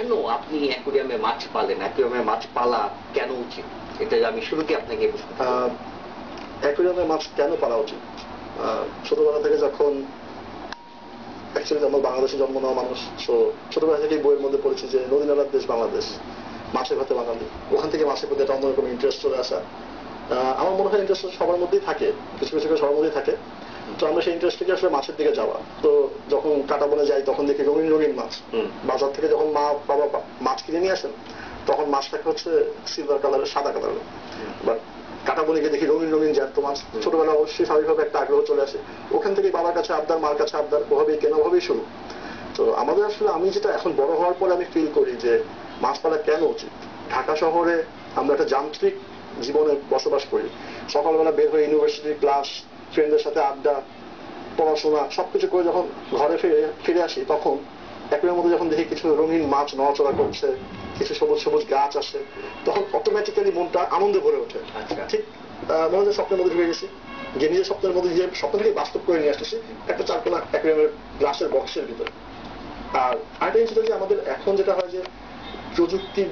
কেন আপনি অ্যাকুরিয়ামে মাছ পালেন, অ্যাকুরিয়ামে মাছ পালা কেন উচিত, এটা আমি শুরুতে আপনাকে প্রশ্ন। অ্যাকুরিয়ামে মাছ কেন পালা উচিত? ছোটবেলা থেকে যখন অ্যাকচুয়ালি আমার বাংলাদেশে জন্ম নেওয়া মানুষ, ছোটবেলা থেকেই বইয়ের মধ্যে পড়েছি যে নদী নালার দেশ বাংলাদেশ, মাছের ভাতে বাঙালি। ওখান থেকে মাছের প্রতি একটা অন্যরকম ইন্টারেস্ট চলে আসা। আমার মনে হয় ইন্টারেস্ট সবার মধ্যেই থাকে, কিছু কিছু করে সবার মধ্যেই থাকে। তো আমরা সেই ইন্টারেস্ট থেকে আসলে মাছের দিকে যাওয়া। তো যখন কাটা বনে যাই তখন দেখি রঙিন রঙিন মাছ। বাজার থেকে যখন মা বাবা মাছ কিনে নিয়ে আসেন তখন মাছটাকে হচ্ছে সিলভার কালারের, সাদা কালারের। বাট কাটা বনে গিয়ে দেখি রঙিন রঙিন জ্যান্ত মাছ। ছোটবেলা অবশ্যই স্বাভাবিকভাবে একটা আগ্রহ চলে আসে। ওখান থেকেই বাবার কাছে আবদার, মার কাছে আবদার, ওভাবেই কেনা, ওভাবেই শুরু। তো আমাদের আসলে আমি যেটা এখন বড় হওয়ার পরে আমি ফিল করি যে মাছ পালা কেন উচিত। ঢাকা শহরে আমরা একটা যান্ত্রিক জীবনে বসবাস করি। সকালবেলা বের হয়ে ইউনিভার্সিটি ক্লাস, ফ্রেন্ডদের সাথে আড্ডা, পড়াশোনা সবকিছু করে যখন ঘরে ফিরে আসি তখন একরের মধ্যে যখন দেখি কিছু রঙিন মাছ নড়াচড়া করছে, কিছু সবুজ সবুজ গাছ আসে, তখন অটোমেটিক্যালি মনটা আনন্দে ভরে ওঠে। ঠিক মনে হয় স্বপ্নের মধ্যে ঢুকে গেছি, যে নিজের স্বপ্নের মধ্যে যে স্বপ্ন থেকে বাস্তব করে নিয়ে আসতেছি একটা চারকোনা একরের গ্লাসের বক্সের ভিতরে। আর আরেকটা জিনিস যে আমাদের এখন যেটা হয় যে প্রযুক্তির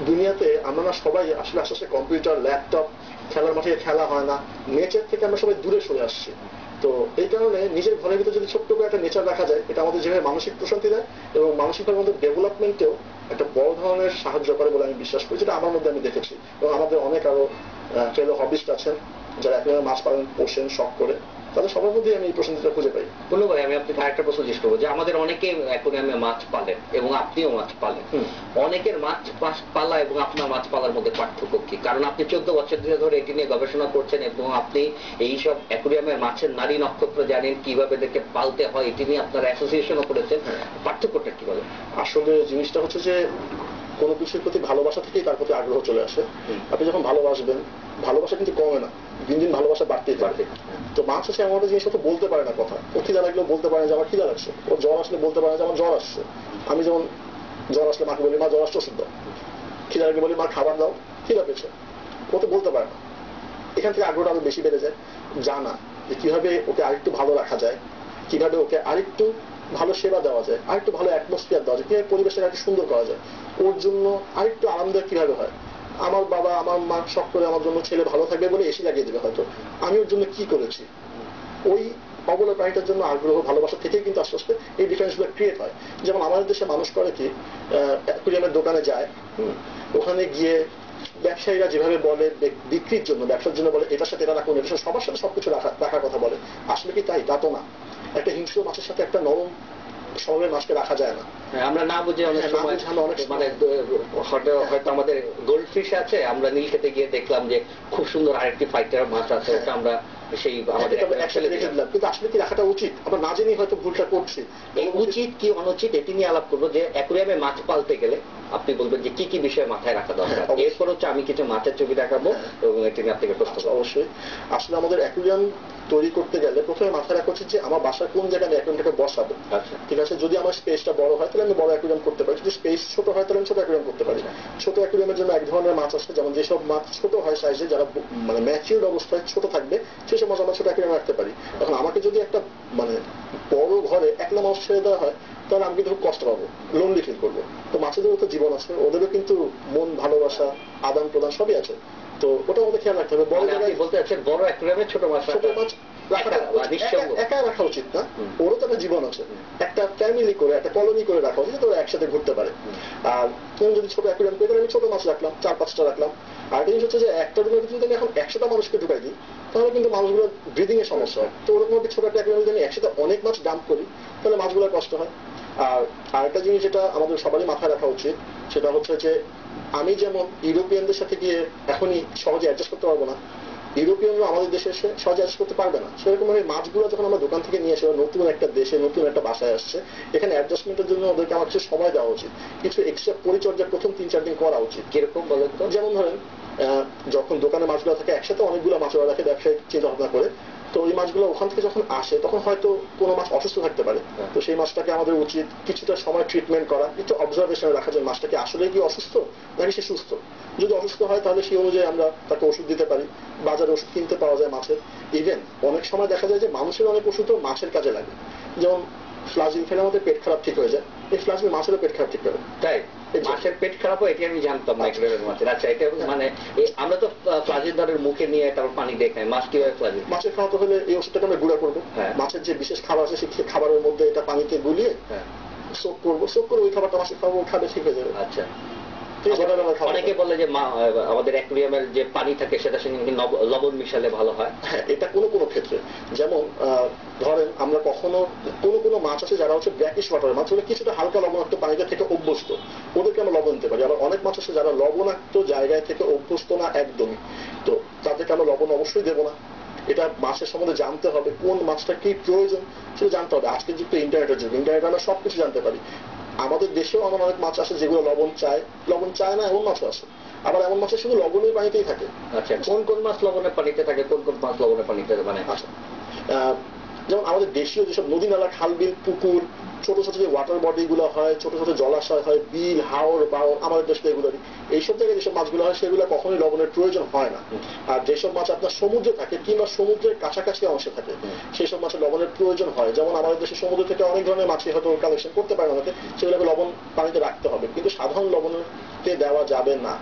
দুনিয়াতে আমরা না সবাই আসলে আস্তে আস্তে কম্পিউটার, ল্যাপটপ, খেলার মাঠে খেলা হয় না, নেচার থেকে আমরা সবাই দূরে সরে আসছি। তো এই কারণে নিজের ঘরের ভিতরে যদি ছোট্ট করে একটা নেচার রাখা যায়, এটা আমাদের যেভাবে মানসিক প্রশান্তি দেয় এবং মানসিকভাবে আমাদের ডেভেলপমেন্টেও একটা বড় ধরনের সাহায্য করে বলে আমি বিশ্বাস করি, যেটা আমার মধ্যে আমি দেখেছি। এবং আমাদের অনেক আরো ফেলো হবিস্ট আছেন যারা একেবারে মাছ পালন পোষেন শখ করে, তাদের সবার মধ্যেই আমি এই প্রশান্তিটা খুঁজে পাই। বললো ভাই, আমি আপনাকে আরেকটা প্রশ্ন জিজ্ঞেস করবো যে আমাদের অনেকে অ্যাকুরিয়ামে মাছ পালেন এবং আপনিও মাছ পালেন, অনেকের মাছ পালা এবং আপনার মাছ পালার মধ্যে পার্থক্য কি? কারণ আপনি 14 বছর ধরে এটি নিয়ে গবেষণা করছেন এবং আপনি এইসব অ্যাকুরিয়ামের মাছের নারী নক্ষত্র জানেন, কিভাবে এদেরকে পালতে হয়, এটি নিয়ে আপনারা অ্যাসোসিয়েশনও করেছেন। পার্থক্যটা কি বলেন? আসলে জিনিসটা হচ্ছে যে কোনো কিছুর প্রতি ভালোবাসা থেকেই তার প্রতি আগ্রহ চলে আসে। আপনি যখন ভালোবাসবেন, ভালোবাসা কিন্তু কমে না, দিন দিন ভালোবাসা বাড়তেই থাকে। তো মাছ হচ্ছে এমন একটা জিনিস, তো বলতে পারে না কথা। ও খিদা লাগলেও বলতে পারে যে আমার খিদা লাগছে। ও জ্বর আসলে বলতে পারে যে আমার জ্বর আসছে। আমি যেমন জ্বর আসলে মাকে বলি মা জ্বর আসছে ওষুধ দাও, খিদা লাগলে বলি মা খাবার দাও, খিদা পেয়েছে। ও তো বলতে পারে না। এখান থেকে আগ্রহটা আরো বেশি বেড়ে যায়, জানা যে কিভাবে ওকে আরেকটু ভালো রাখা যায়, কিভাবে ওকে আরেকটু ভালো সেবা দেওয়া যায়, আরেকটু ভালো অ্যাটমসফিয়ার দেওয়া যায়, কিভাবে পরিবেশটাকে আরেকটু সুন্দর করা যায়, ওর জন্য আরেকটু আরামদায়ক কিভাবে হয়। আমার বাবা আমার মা শখ করে আমার জন্য ছেলে ভালো থাকবে বলে এসি লাগিয়ে দেবে, হয়তো আমি ওর জন্য কি করেছি। ওই অবলা প্রাণীটার জন্য আগ্রহ, ভালোবাসা থেকেই কিন্তু আস্তে আস্তে এই ডিফারেন্সগুলো ক্রিয়েট হয়। যেমন আমাদের দেশে মানুষ করে কি, অ্যাকুরিয়ামের দোকানে যায়, ওখানে গিয়ে ব্যবসায়ীরা যেভাবে বলে বিক্রির জন্য, ব্যবসার জন্য বলে এটার সাথে এটা রাখুন, এটার সাথে সবার সাথে সবকিছু রাখার কথা বলে। আসলে কি তাই? তা তো না। একটা হিংস্র মাছের সাথে একটা নরম স্বভাবের মাছকে রাখা যায় না। আমরা না বুঝে অনেক সময় মানে হয়তো আমাদের গোল্ড ফিশ আছে, আমরা নীল খেতে গিয়ে দেখলাম যে খুব সুন্দর আরেকটি ফাইটার মাছ আছে, ওটা আমরা সেই আমাদের একসাথে রেখে দিলাম। কিন্তু আসলে কি রাখাটা উচিত? আমরা না জেনেই হয়তো ভুলটা করছি। এই উচিত কি অনুচিত এটি নিয়ে আলাপ করবো, যে অ্যাকুরিয়ামে মাছ পালতে গেলে আপনি বলবেন যে কি কি বিষয় মাথায় রাখা দরকার। এরপর হচ্ছে আমি কিছু মাছের ছবি দেখাবো এবং এটি নিয়ে আপনাকে প্রশ্ন করবো। অবশ্যই। আসলে আমাদের অ্যাকুরিয়াম তৈরি করতে গেলে প্রথমে মাথায় রাখা উচিত যে আমার বাসার কোন জায়গায় আমি অ্যাকুরিয়ামটাকে বসাবো। ঠিক আছে, যদি আমার স্পেসটা বড় হয় তাহলে আমি বড় অ্যাকুরিয়াম করতে পারি, যদি স্পেস ছোট হয় তাহলে আমি ছোট অ্যাকুরিয়াম করতে পারি। ছোট অ্যাকুরিয়ামের জন্য এক ধরনের মাছ আছে, যেমন যেসব মাছ ছোট হয় সাইজে, যারা মানে ম্যাচিউরড অবস্থায় ছোট থাকবে সেসব মাছ আমরা ছোট অ্যাকুরিয়ামে রাখতে পারি। এখন আমাকে যদি একটা মানে বড় ঘরে একলা মাছ ছেড়ে দেওয়া হয় তাহলে আমি কিন্তু খুব কষ্ট পাবো, লোনলি ফিল করবো। তো মাছেদেরও তো জীবন আছে, ওদেরও কিন্তু মন, ভালোবাসা, আদান প্রদান সবই আছে। তো ওটা আমাদের খেয়াল রাখতে হবে। বড় জায়গায় বলতে চাচ্ছেন বড় অ্যাকুরিয়ামে ছোট মাছ একা রাখা উচিত না, ওরও তো একটা জীবন আছে। একটা ফ্যামিলি করে, একটা কলোনি করে রাখা উচিত, ওরা একসাথে ঘুরতে পারে। আর তুমি যদি ছোট অ্যাকুরিয়াম করে আমি ছোট মাছ রাখলাম, 4-5টা রাখলাম। আর একটা জিনিস হচ্ছে যে একটা রুমের যদি আমি এখন 100টা মানুষকে ঢুকাই দিই তাহলে কিন্তু মাছগুলোর ব্রিদিং এর সমস্যা হয়। তো ওরকম একটা ছোট একটা অ্যাকুরিয়ামে যদি আমি একসাথে অনেক মাছ ডাম্প করি তাহলে মাছগুলোর কষ্ট হয়। আর আরেকটা জিনিস যেটা আমাদের সবারই মাথায় রাখা উচিত সেটা হচ্ছে যে আমি যেমন ইউরোপিয়ানদের সাথে গিয়ে এখনই সহজে অ্যাডজাস্ট করতে পারবো না, ইউরোপিয়ানরা আমাদের দেশে এসে সহজে অ্যাডজাস্ট করতে পারবে না। সেরকম ভাবে মাছগুলো যখন আমরা দোকান থেকে নিয়ে এসে নতুন একটা দেশে নতুন একটা বাসায় আসছে, এখানে অ্যাডজাস্টমেন্টের জন্য ওদেরকে আমার কিছু সময় দেওয়া উচিত, কিছু এক্সট্রা পরিচর্যা প্রথম 3-4 দিন করা উচিত। কিরকম বলেন তো? যেমন ধরেন যখন দোকানে মাছগুলো থাকে একসাথে অনেকগুলো মাছ ওরা রাখে ব্যবসায়িক চিন্তা ভাবনা করে, তো ওই মাছগুলো ওখান থেকে যখন আসে তখন হয়তো কোনো মাছ অসুস্থ থাকতে পারে। তো সেই মাছটাকে আমাদের উচিত কিছুটা সময় ট্রিটমেন্ট করা, একটু অবজারভেশনে রাখা যে মাছটাকে আসলে কি অসুস্থ নাকি সে সুস্থ। যদি অসুস্থ হয় তাহলে সেই অনুযায়ী আমরা তাকে ওষুধ দিতে পারি, বাজারে ওষুধ কিনতে পাওয়া যায় মাছের। ইভেন অনেক সময় দেখা যায় যে মানুষের অনেক ওষুধও মাছের কাজে লাগে। যেমন ফ্লাজিল খেলে আমাদের পেট খারাপ ঠিক হয়ে যায়, এই ফ্লাজিল মাছেরও পেট খারাপ ঠিক করে। তাই মাছের পেট খারাপ হয় এটা আমি জানতাম না অ্যাকুয়ারিয়ামের মাছের। আচ্ছা, এটা মানে আমরা তো ফ্লাজিল ধরের মুখে নিয়ে তারপর পানি দিয়ে খাই, মাছ কিভাবে ফ্লাজিল? মাছের খাওয়াতে হলে এই ওষুধটাকে আমরা গুঁড়া করবো, মাছের যে বিশেষ খাবার আছে সেই খাবারের মধ্যে এটা পানিতে গুলিয়ে সোক করবো, সোক করে ওই খাবারটা মাছের খাবো, খাবে ঠিক হয়ে যাবে। আচ্ছা, অনেকে বলে যে আমাদের অ্যাকুয়ারিয়ামের যে পানি থাকে সেটা সঙ্গে লবণ মিশালে ভালো হয়। হ্যাঁ, এটা কোনো কোনো ক্ষেত্রে, যেমন ধরেন আমরা কখনো কোনো মাছ আছে যারা হচ্ছে ব্র্যাকিশ ওয়াটারের মাছ, ওরা কিছুটা হালকা লবণাক্ত পানিতে থেকে অভ্যস্ত, ওদেরকে আমরা লবণ দিতে পারি। আবার অনেক মাছ আছে যারা লবণাক্ত জায়গায় থেকে অভ্যস্ত না একদমই, তো তাদেরকে আমরা লবণ অবশ্যই দেবো না। এটা মাছের সম্বন্ধে জানতে হবে, কোন মাছটা কি প্রয়োজন সেটা জানতে হবে। আজকে যুক্ত ইন্টারনেটের যুগ, ইন্টারনেটে আমরা সবকিছু জানতে পারি। আমাদের দেশেও এমন অনেক মাছ আছে যেগুলো লবণ চায় না, এমন মাছও আছে। আবার এমন মাছের শুধু লবণের পানিতেই থাকে। আচ্ছা, কোন কোন মাছ লবণের পানিতে থাকে, কোন কোন মাছ লবণের পানিতে মানে? আচ্ছা, যেমন আমাদের দেশীয় যেসব নদী নালা, খাল বিল, পুকুর, ছোট ছোট যে ওয়াটার বডি গুলো হয়, ছোট ছোট জলাশয় হয়, বিল, হাওর, বাওর, আমাদের দেশে এগুলোরই এইসব জায়গায় যেসব মাছগুলো হয় সেগুলো কখনোই লবণের প্রয়োজন হয় না। আর যেসব মাছ আপনার সমুদ্রে থাকে কিংবা সমুদ্রের কাছাকাছি অংশে থাকে সেই সব মাছের লবণের প্রয়োজন হয়। যেমন আমাদের দেশে সমুদ্র থেকে অনেক ধরনের মাছই হয়তো কালেকশন করতে পারে অনেকে, সেগুলোকে লবণ পানিতে রাখতে হবে, কিন্তু সাধারণ লবণকে দেওয়া যাবে না।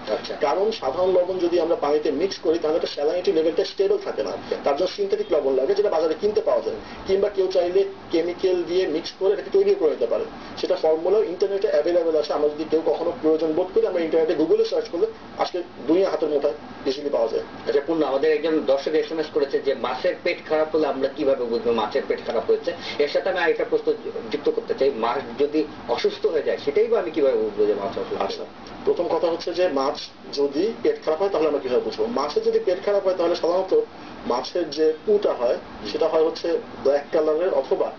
কারণ সাধারণ লবণ যদি আমরা পানিতে মিক্স করি তাহলে একটা স্যালাইনিটি লেভেলটা স্টেবল থাকে না, তার জন্য সিনথেটিক লবণ লাগে যেটা বাজারে কিনতে পাওয়া যায়, কিংবা কেউ চাইলে কেমিক্যাল দিয়ে মিক্স করে এটাকে তৈরি করে নিতে পারে। সেটা ফর্মুলা ইন্টারনেটে অ্যাভেলেবেল আছে, আমরা যদি কেউ কখনো প্রয়োজন বোধ করি আমরা ইন্টারনেটে গুগলে সার্চ করলে আজকে দুনিয়া হাতের মুঠায় ইজিলি পাওয়া যায়। আচ্ছা পূর্ণ, আমাদের একজন দর্শক এসএমএস করেছে যে মাছের পেট খারাপ হলে আমরা কিভাবে বুঝবো মাছের পেট খারাপ হয়েছে। এর সাথে আমি আরেকটা প্রশ্ন যুক্ত করতে চাই, মাছ যদি অসুস্থ হয়ে যায় সেটাই বা আমি কিভাবে বুঝবো যে মাছ অসুস্থ? আচ্ছা, প্রথম কথা হচ্ছে যে মাছ যদি পেট খারাপ হয় তাহলে আমরা কিভাবে বুঝবো? মাছের যদি পেট খারাপ হয় তাহলে সাধারণত মাছের যে পুটা হয় সেটা হয় হচ্ছে ব্ল্যাক কালারের অথবা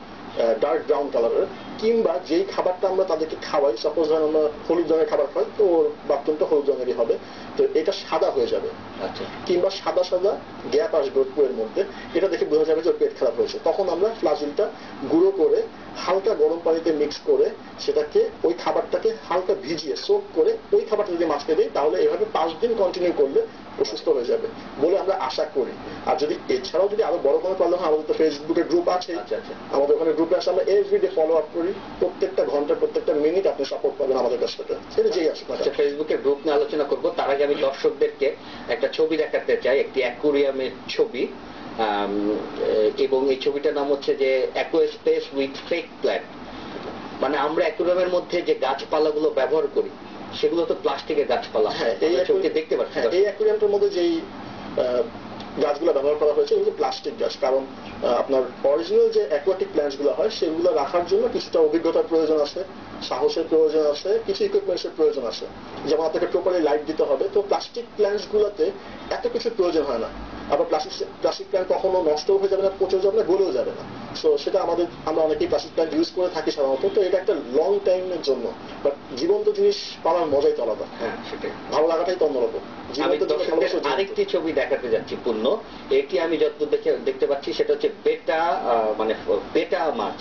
ডার্ক ব্রাউন কালারের, কিংবা যেই খাবারটা আমরা তাদেরকে খাওয়াই, সাপোজ ধরেন আমরা হলুদ রঙের খাবার খাই তো ওর বাথরুমটা হলুদ রঙেরই হবে, তো এটা সাদা হয়ে যাবে। আচ্ছা, কিংবা সাদা সাদা গ্যাপ আসবে ওর মধ্যে, এটা দেখে বোঝা যাবে যে ওর পেট খারাপ হয়েছে। তখন আমরা ফ্লাজিলটা গুঁড়ো করে হালকা গরম পানিতে মিক্স করে সেটাকে ওই খাবারটাকে হালকা ভিজিয়ে সোক করে ওই খাবারটা যদি মাছকে দিই তাহলে এভাবে 5 দিন কন্টিনিউ করলে সুস্থ হয়ে যাবে বলে আমরা আশা করি। আর যদি এছাড়াও যদি আরো বড় কোনো প্রবলেম হয়, আমাদের তো ফেসবুকের গ্রুপ আছে, আমাদের ওখানে গ্রুপে আসে, আমরা এভরিডে ফলো আপ করি, প্রত্যেকটা ঘন্টা প্রত্যেকটা মিনিট আপনি সাপোর্ট পাবেন আমাদের কাছ থেকে, সেটা যেই আসুক। ফেসবুকের গ্রুপ নিয়ে আলোচনা করবো, তার আগে আমি দর্শকদেরকে একটা ছবি দেখাতে চাই, একটি অ্যাকুয়ারিয়ামের ছবি, এবং এই ছবিটার নাম হচ্ছে যে অ্যাকুয়াস্পেস উইথ ফেক প্ল্যান্ট। মানে আমরা অ্যাকুয়ারিয়ামের মধ্যে যে গাছপালাগুলো ব্যবহার করি সেগুলো তো প্লাস্টিকের গাছপালা। হ্যাঁ, এই ছবিতে দেখতে পাচ্ছেন এই অ্যাকুয়ারিয়ামটার মধ্যে যেই গাছগুলো ব্যবহার করা হয়েছে এগুলো প্লাস্টিক গাছ, কারণ আপনার অরিজিনাল যে অ্যাকুয়াটিক প্ল্যান্টস গুলো হয় সেগুলো রাখার জন্য কিছুটা অভিজ্ঞতার প্রয়োজন আছে, সাহসের প্রয়োজন আছে, কিছু ইকুইপমেন্টসের প্রয়োজন আছে, যেমন আপনাকে প্রপারলি লাইট দিতে হবে। তো প্লাস্টিক প্ল্যান্টস গুলোতে এত কিছু প্রয়োজন হয় না। আবার প্লাস্টিক প্ল্যান্ট কখনো নষ্ট হয়ে যাবে না, পচে যাবে না, গলেও যাবে না। সো সেটা আমরা অনেকেই প্লাস্টিক প্ল্যান্ট ইউজ করে থাকি সাধারণত। তো এটা একটা লং টাইমের জন্য, বাট জীবন্ত জিনিস পাওয়ার মজাই তো আলাদা। হ্যাঁ, সেটাই, ভালো লাগাটাই তো অন্যরকম। আরেকটি ছবি দেখাতে যাচ্ছি পূর্ণ, এটি আমি যত দেখতে পাচ্ছি সেটা হচ্ছে বেটা মাছ,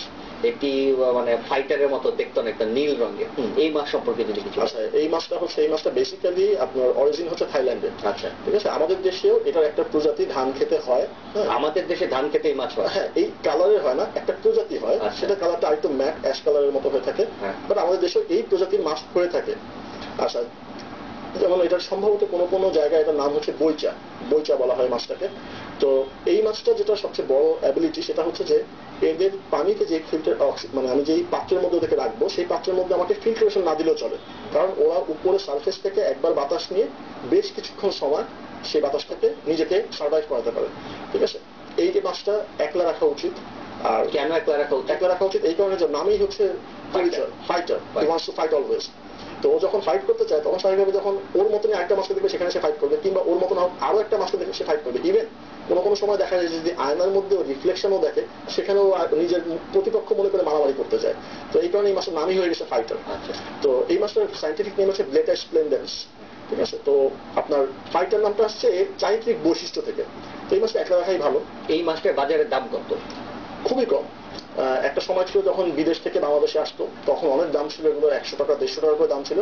এটি মানে ফাইটারের মতো দেখতে অনেকটা নীল রঙের। এই মাছ সম্পর্কে যদি কিছু? আচ্ছা, এই মাছটা বেসিক্যালি আপনার অরিজিন হচ্ছে থাইল্যান্ডে। আচ্ছা, ঠিক আছে। আমাদের দেশেও এটার একটা প্রজাতি ধান খেতে হয়। আমাদের দেশে ধান খেতে এই মাছ হয়? হ্যাঁ, এই কালারের হয় না, একটা প্রজাতি হয়, সেটা কালারটা আরেকটু ম্যাট অ্যাশ কালারের মতো হয়ে থাকে, বাট আমাদের দেশেও এই প্রজাতির মাছ হয়ে থাকে। আচ্ছা, যেমন এটার সম্ভবত কোনো কোনো জায়গায় এটার নাম হচ্ছে বইচা বলা হয় মাছটাকে। তো এই মাছটা যেটা সবচেয়ে বড় অ্যাবিলিটি সেটা হচ্ছে যে এদের পানিতে যে ফিল্টার মানে আমি যেই পাত্রের মধ্যে ওদেরকে রাখবো সেই পাত্রের মধ্যে আমাকে ফিল্টারেশন না দিলেও চলে, কারণ ওরা উপরে সারফেস থেকে একবার বাতাস নিয়ে বেশ কিছুক্ষণ সময় সেই বাতাসটাকে নিজেকে সার্ভাইভ করাতে পারে। ঠিক আছে, এই যে মাছটা একলা রাখা উচিত। আর কেন একলা রাখা উচিত? এই কারণে যে নামই হচ্ছে fighter, he wants to fight always. তো ও যখন ফাইট করতে চায় তখন স্বাভাবিকভাবে যখন ওর মতনই একটা মাছকে দেখবে সেখানে সে ফাইট করবে, কিংবা ওর মতন আরো একটা মাছকে দেখবে সে ফাইট করবে। ইভেন কোনো সময় দেখা যায় যদি আয়নার মধ্যে রিফ্লেকশনও দেখে সেখানেও নিজের প্রতিপক্ষ মনে করে মারামারি করতে যায়। তো এই কারণে এই মাছের নামই হয়ে গেছে ফাইটার। তো এই মাছটার সাইন্টিফিক নেম হচ্ছে ব্লেটা স্প্লেন্ডেন্স। ঠিক আছে, তো আপনার ফাইটার নামটা আসছে এর চারিত্রিক বৈশিষ্ট্য থেকে। তো এই মাছটা একলা রাখাই ভালো। এই মাছটার বাজারের দাম কত? খুবই কম, একটা সময় ছিল যখন বিদেশ থেকে বাংলাদেশে আসতো তখন অনেক দাম ছিল, এগুলো 100 টাকা 150 টাকা করে দাম ছিল।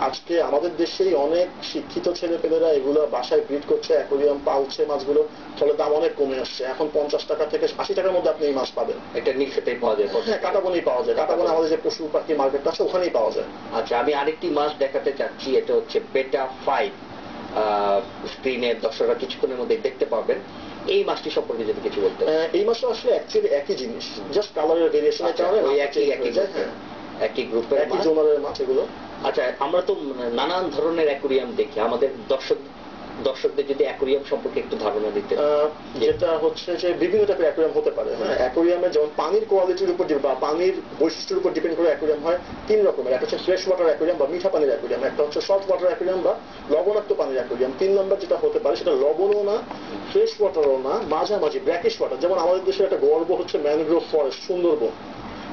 আজকে আমাদের দেশেই অনেক শিক্ষিত ছেলেপেলেরা এগুলো বাসায় ব্রিড করছে, অ্যাকোরিয়াম পালছে মাছগুলো, ফলে দাম অনেক কমে আসছে। এখন 50 টাকা থেকে 80 টাকার মধ্যে আপনি এই মাছ পাবেন। এটা নিশ্চিতই পাওয়া যায়। হ্যাঁ, কাটাবনেই পাওয়া যায়, কাটাবনে আমাদের যে পশু পাখি মার্কেট আছে ওখানেই পাওয়া যায়। আচ্ছা, আমি আরেকটি মাছ দেখাতে চাচ্ছি, এটা হচ্ছে বেটা 5। স্ক্রিনে দর্শকরা কিছুক্ষণের মধ্যে দেখতে পাবেন। এই মাছটি সম্পর্কে যদি কিছু বলতে। এই মাছটা আসলে অ্যাকচুয়ালি একই জিনিস, জাস্ট কালারের ভেরিয়েশনের কারণে একই গ্রুপের একই জোনারের মাছ এগুলো। আচ্ছা, আমরা তো নানান ধরনের অ্যাকোরিয়াম দেখি, আমাদের দর্শকদের যদি অ্যাকোরিয়াম সম্পর্কে একটু ধারণা দিতে। যেটা হচ্ছে যে বিভিন্ন টাইপের অ্যাকোরিয়াম হতে পারে। হ্যাঁ, অ্যাকোরিয়ামে যেমন পানির কোয়ালিটির উপর বা পানির বৈশিষ্ট্যের উপর ডিপেন্ড করে অ্যাকোরিয়াম হয় 3 রকমের। একটা হচ্ছে ফ্রেশ ওয়াটার অ্যাকোরিয়াম বা মিঠা পানির অ্যাকোরিয়াম, একটা হচ্ছে সল্ট ওয়াটার অ্যাকোরিয়াম বা লবণাক্ত পানির অ্যাকোরিয়াম। 3 নম্বর যেটা হতে পারে সেটা লবণও না ফ্রেশ ওয়াটারও না, মাঝামাঝি ব্র্যাকিশ ওয়াটার। যেমন আমাদের দেশের একটা গর্ব হচ্ছে ম্যানগ্রোভ ফরেস্ট সুন্দরবন।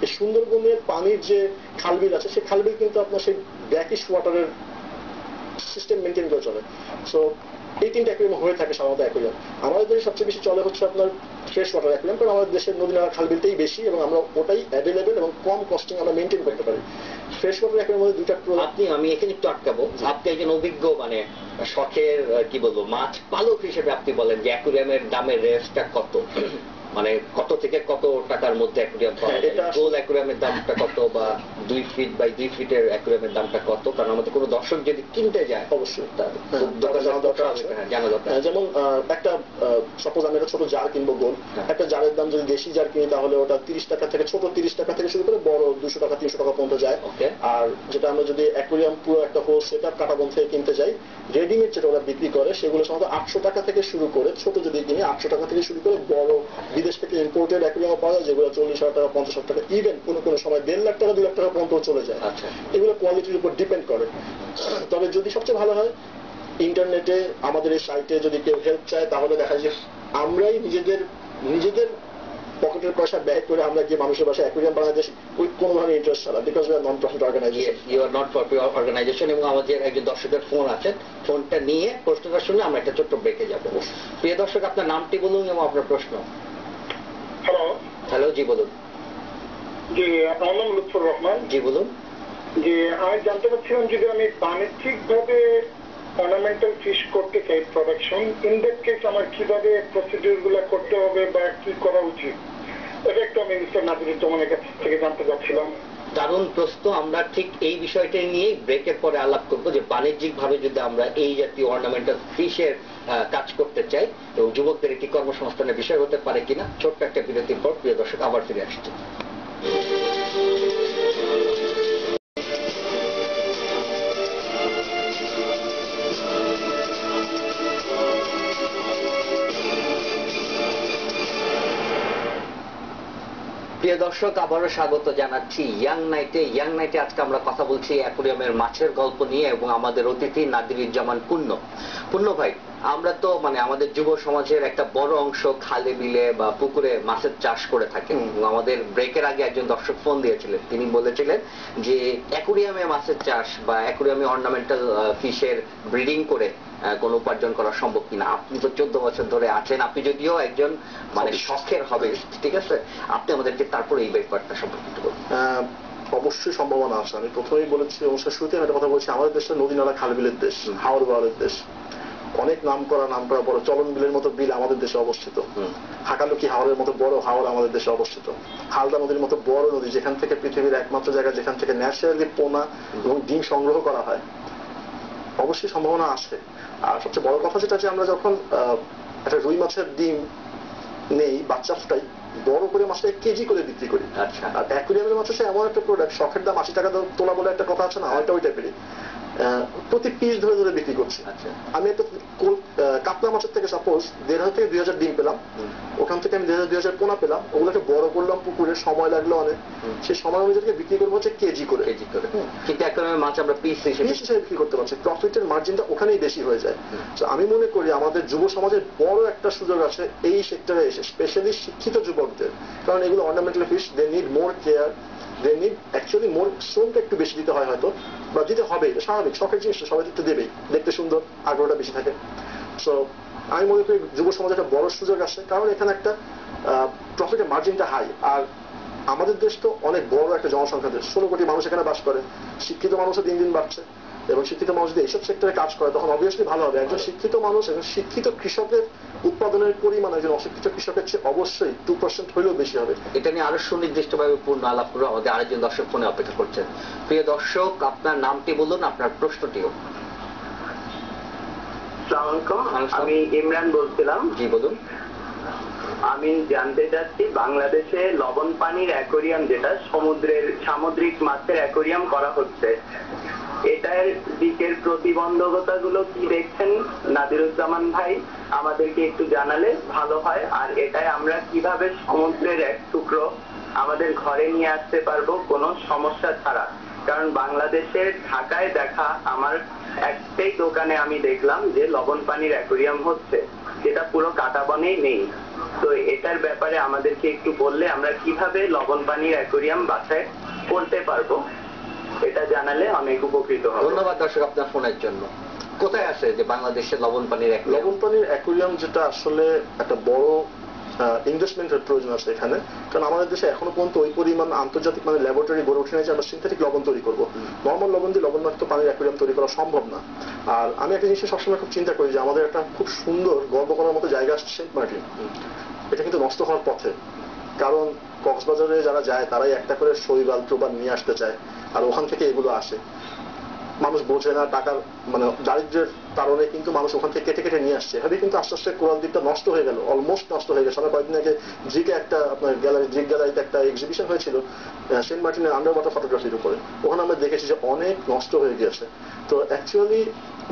এই সুন্দরবনের পানির যে খালবিল আছে সেই খালবিল কিন্তু আপনার সেই ব্র্যাকিশ ওয়াটারের সিস্টেম মেনটেন করে চলে। সো এই 3টা অ্যাকোরিয়াম হয়ে থাকে সাধারণত অ্যাকোরিয়াম। আমাদের দেশে সবচেয়ে বেশি চলে হচ্ছে আপনার ফ্রেশ ওয়াটার অ্যাকোরিয়াম, কারণ আমাদের দেশের নদী নালা খালবিলটাই বেশি এবং আমরা ওটাই অ্যাভেলেবেল এবং কম কস্টিং আমরা মেনটেন করতে পারি। ফ্রেশ ওয়াটার অ্যাকোরিয়ামের মধ্যে 2টা। আমি এখানে একটু আটকাবো, আপনি একজন অভিজ্ঞ মানে শখের কি বলবো মাছ পালক হিসেবে আপনি বলেন যে অ্যাকোরিয়ামের দামের রেঞ্জটা কত, মানে কত থেকে কত টাকার মধ্যে অ্যাকোরিয়াম পাওয়া যায়? গোল অ্যাকোরিয়ামের দামটা কত বা 2 ফিট বাই 2 ফিটের অ্যাকোরিয়ামের দামটা কত? কারণ আমাদের কোনো দর্শক যদি কিনতে যায় অবশ্যই তার জানা দরকার। যেমন একটা সাপোজ আমি একটা ছোট জার কিনবো গোল, একটা জারের দাম যদি দেশি জার কিনি তাহলে ওটা 30 টাকা থেকে, ছোট 30 টাকা থেকে শুরু করে বড় 200 টাকা 300 টাকা পর্যন্ত যায়। আর যেটা আমরা যদি অ্যাকোরিয়াম পুরো একটা হোল সেটআপ কাটাবন থেকে কিনতে যাই, রেডিমেড যেটা ওরা বিক্রি করে সেগুলো সাধারণত 800 টাকা থেকে শুরু করে, ছোট যদি কিনি 800 টাকা থেকে শুরু করে, বড় বিদেশ থেকে ইম্পোর্টেড অ্যাকোরিয়াম পাওয়া যায় যেগুলো 40,000 টাকা 50,000 টাকা, ইভেন কোনো সময় 1.5 লাখ টাকা 2 লাখ টাকা পর্যন্ত চলে যায়। এগুলো কোয়ালিটির উপর ডিপেন্ড করে। তবে যদি সবচেয়ে ভালো হয় ইন্টারনেটে আমাদের এই সাইটে যদি কেউ হেল্প চায় তাহলে দেখা যায় আমরাই নিজেদের পকেটের পয়সা ব্যয় করে আমরা গিয়ে মানুষের বাসায় অ্যাকোরিয়াম বানাতে কোনো ধরনের ইন্টারেস্ট ছাড়া, because we are non profit organisation. You are not profit organisation. এবং আমাদের একজন দর্শকের ফোন আছে, ফোনটা নিয়ে প্রশ্নটা শুনে আমরা একটা ছোট্ট ব্রেকে যাবো। প্রিয় দর্শক, আপনার নামটি বলুন এবং আপনার প্রশ্ন। হ্যালো, জি বলুন। জি, আমার নাম লুৎফর রহমান। জি বলুন। জি, আমি জানতে চাচ্ছিলাম যদি আমি বাণিজ্যিক ভাবে অর্নামেন্টাল ফিশ করতে চাই প্রোডাকশন, ইন দ্যাট কেস আমার কিভাবে প্রসিডিউর গুলো করতে হবে বা কি করা উচিত, এটা একটু আমি মিস্টার নাজিরুজ্জামানের কাছ থেকে জানতে চাচ্ছিলাম। দারুণ প্রশ্ন। আমরা ঠিক এই বিষয়টা নিয়ে ব্রেকের পরে আলাপ করবো যে বাণিজ্যিক ভাবে যদি আমরা এই জাতীয় অর্নামেন্টাল ফিশের কাজ করতে চাই এবং যুবকদের একটি কর্মসংস্থানের বিষয় হতে পারে কিনা। ছোট্ট একটা বিরতির পর প্রিয় দর্শক আবার ফিরে আসছে। প্রিয় দর্শক, আবারও স্বাগত জানাচ্ছি ইয়াং নাইটে। আজকে আমরা কথা বলছি অ্যাকোরিয়ামের মাছের গল্প নিয়ে এবং আমাদের অতিথি নাদিরুজ্জামান পূর্ণ ভাই, আমরা তো মানে আমাদের যুব সমাজের একটা বড় অংশ খালে বিলে বা পুকুরে মাছের চাষ করে থাকে। আমাদের ব্রেকের আগে একজন দর্শক ফোন দিয়েছিলেন, তিনি বলেছিলেন যে অ্যাকোরিয়ামে মাছের চাষ বা অ্যাকোরিয়ামে অর্নামেন্টাল ফিশের ব্রিডিং করে কোন উপার্জন করা সম্ভব কিনা। আপনি তো 14 বছর ধরে আছেন, আপনি যদিও একজন মানে শখের হবে, ঠিক আছে, আপনি আমাদেরকে তারপরে এই ব্যাপারটা সম্পর্কে একটু বলুন। অবশ্যই সম্ভাবনা আছে। আমি প্রথমেই বলেছি, অনুষ্ঠান শুরুতে একটা কথা বলছি, আমাদের দেশটা নদী নালা খালবিলের দেশ, হাওর বাওয়ারের দেশ। অনেক নাম করা বড় চলন বিলের মতো বিল আমাদের দেশে অবস্থিত। হাকালুকি হাওরের মতো বড় হাওর আমাদের দেশে অবস্থিত। হালদা নদীর মতো বড় নদী, যেখান থেকে পৃথিবীর একমাত্র জায়গা যেখান থেকে ন্যাচারালি পোনা এবং ডিম সংগ্রহ করা হয়। অবশ্যই সম্ভাবনা আছে। আর সবচেয়ে বড় কথা যেটা, যে আমরা যখন একটা রুই মাছের ডিম নেই, বাচ্চা ফুটাই, বড় করে মাছটা কেজি করে বিক্রি করি। আর অ্যাকোরিয়ামের মাছ হচ্ছে এমন একটা প্রোডাক্ট, শখের দাম 80 টাকা তোলা বলে একটা কথা আছে না, ওইটা ওই টাইপেরই। প্রতি পিস ধরে ধরে বিক্রি করছি। আমি একটা কাতলা মাছের থেকে সাপোজ 1,500 থেকে 2,000 ডিম পেলাম, ওখান থেকে আমি 2,000 পোনা পেলাম, ওগুলোকে বড় করলাম পুকুরে, সময় লাগলো অনেক, সেই সময় অনুযায়ী বিক্রি করবো হচ্ছে কেজি করে। কিন্তু অ্যাকোরিয়ামের মাছ আমরা পিস হিসেবে বিক্রি করতে পারছি, প্রফিটের মার্জিনটা ওখানেই বেশি হয়ে যায়। তো আমি মনে করি আমাদের যুব সমাজের বড় একটা সুযোগ আছে এই সেক্টরে এসে, স্পেশালি শিক্ষিত যুবকদের, কারণ এগুলো ornamental fish, they need more care, they need actually more, শ্রমটা একটু বেশি দিতে হয় হয়তো, বা দিতে হবে, এটা স্বাভাবিক, শখের জিনিসটা সবাই দিতে দেবেই, দেখতে সুন্দর, আগ্রহটা বেশি থাকে। সো আমি মনে করি যুব সমাজে একটা বড় সুযোগ আছে, কারণ এখানে একটা প্রফিটের মার্জিনটা হাই। আর আমাদের দেশ তো অনেক বড় একটা জনসংখ্যা দেশ, 16 কোটি মানুষ এখানে বাস করে, শিক্ষিত মানুষও দিন দিন বাড়ছে, এবং শিক্ষিত মানুষ যদি এইসব সেক্টরে কাজ করে তখন অবভিয়াসলি ভালো হবে। একজন শিক্ষিত মানুষ, একজন শিক্ষিত কৃষকের উৎপাদনের পরিমাণ একজন অশিক্ষিত কৃষকের চেয়ে অবশ্যই 2% হইলেও বেশি হবে। এটা নিয়ে আরো সুনির্দিষ্টভাবে পূর্ণ আলাপ করে আমাদের আরেকজন দর্শক ফোনে অপেক্ষা করছেন। প্রিয় দর্শক, আপনার নামটি বলুন, আপনার প্রশ্নটিও। আমি ইমরান বলছিলাম। জি বলুন। আমি জানতে চাচ্ছি, বাংলাদেশে লবণ পানির অ্যাকোয়ারিয়াম, যেটা সমুদ্রের সামুদ্রিক মাছের অ্যাকোয়ারিয়াম করা হচ্ছে, এটার দিকের প্রতিবন্ধকতাগুলো কি দেখছেন নাদিরুজ্জামান ভাই? আমাদেরকে একটু জানালে ভালো হয়। আর এটাই আমরা কিভাবে সমুদ্রের এক টুকরো আমাদের ঘরে নিয়ে আসতে পারবো কোনো সমস্যা ছাড়া? কারণ বাংলাদেশের ঢাকায় দেখা আমার একটাই দোকানে আমি দেখলাম যে লবণ পানির অ্যাকোয়ারিয়াম হচ্ছে, যেটা পুরো কাটা বনেই নেই। তো এটার ব্যাপারে আমাদেরকে একটু বললে আমরা কিভাবে লবণ পানির অ্যাকোয়ারিয়াম বাসায় করতে পারবো, এটা জানালে অনেক উপকৃত হবে। ধন্যবাদ দর্শক আপনার ফোনের জন্য। কোথায় আছে যে বাংলাদেশের লবণ পানির লবণ পানির অ্যাকোয়ারিয়াম, যেটা আসলে একটা বড় ইনভেস্টমেন্টের প্রয়োজন আছে এখানে, কারণ আমাদের দেশে এখনো পর্যন্ত ওই পরিমাণ আন্তর্জাতিক মানে ল্যাবরেটরি গড়ে ওঠে নাই যে আমরা সিনথেটিক লবণ তৈরি করবো। নর্মাল লবণ দিয়ে লবণাক্ত পানির অ্যাকোয়ারিয়াম তৈরি করা সম্ভব না। আর আমি একটা জিনিস সবসময় খুব চিন্তা করি যে আমাদের একটা খুব সুন্দর গর্ব করার মতো জায়গা আছে সেন্ট মার্টিন, এটা কিন্তু নষ্ট হওয়ার পথে। কারণ কক্সবাজারে যারা যায় তারাই একটা করে শৈবাল প্রবাল নিয়ে আসতে চায়, আর ওখান থেকে এগুলো আসে। মানুষ বোঝে না, টাকার মানে দারিদ্র্যের কারণে কিন্তু মানুষ ওখান থেকে কেটে কেটে নিয়ে আসছে। এভাবে কিন্তু আস্তে আস্তে কোরাল দ্বীপটা নষ্ট হয়ে গেল, অলমোস্ট নষ্ট হয়ে গেছে। আমরা কয়েকদিন আগে জিকে একটা আপনার গ্যালারি, জিক গ্যালারিতে একটা এক্সিবিশন হয়েছিল সেন্ট মার্টিনের আন্ডার ওয়াটার ফটোগ্রাফির উপরে, ওখানে আমরা দেখেছি যে অনেক নষ্ট হয়ে গিয়েছে। তো অ্যাকচুয়ালি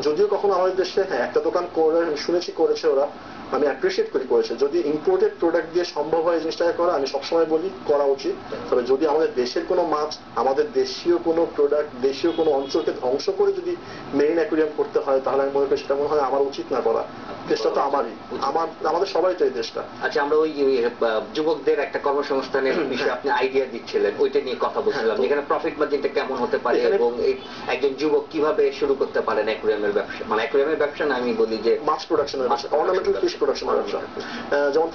যদিও কখনো আমাদের দেশে একটা দোকান করে শুনেছি করেছে ওরা, আমি অ্যাপ্রিসিয়েট করি করেছে। যদি ইম্পোর্টেড প্রোডাক্ট দিয়ে সম্ভব হয় এই জিনিসটাকে করা, আমি সবসময় বলি করা উচিত। তবে যদি আমাদের দেশের কোনো মাছ, আমাদের দেশীয় কোনো প্রোডাক্ট, দেশীয় কোনো অঞ্চলকে ধ্বংস করে যদি মেইন অ্যাকুয়ারিয়াম করতে হয়, তাহলে আমি মনে করি সেটা মনে হয় আমার উচিত না করা। দেশটা তো আমারই, আমাদের সবাই তো এই দেশটা। আচ্ছা, আমরা ওই যুবকদের একটা কর্মসংস্থানের বিষয়ে আপনি আইডিয়া দিচ্ছিলেন, ওইটা নিয়ে কথা বলছিলাম, যেখানে প্রফিট মার্জিনটা কেমন হতে পারে এবং একজন যুবক কিভাবে শুরু করতে পারেন অ্যাকুয়ারিয়ামের ব্যবসা, মানে অ্যাকুয়ারিয়ামের ব্যবসা না, আমি বলি যে মাছ প্রোডাকশনের ব্যবসা, অর্নামেন্টাল ফিশ প্রোডাকশনের ব্যবসা। যেমন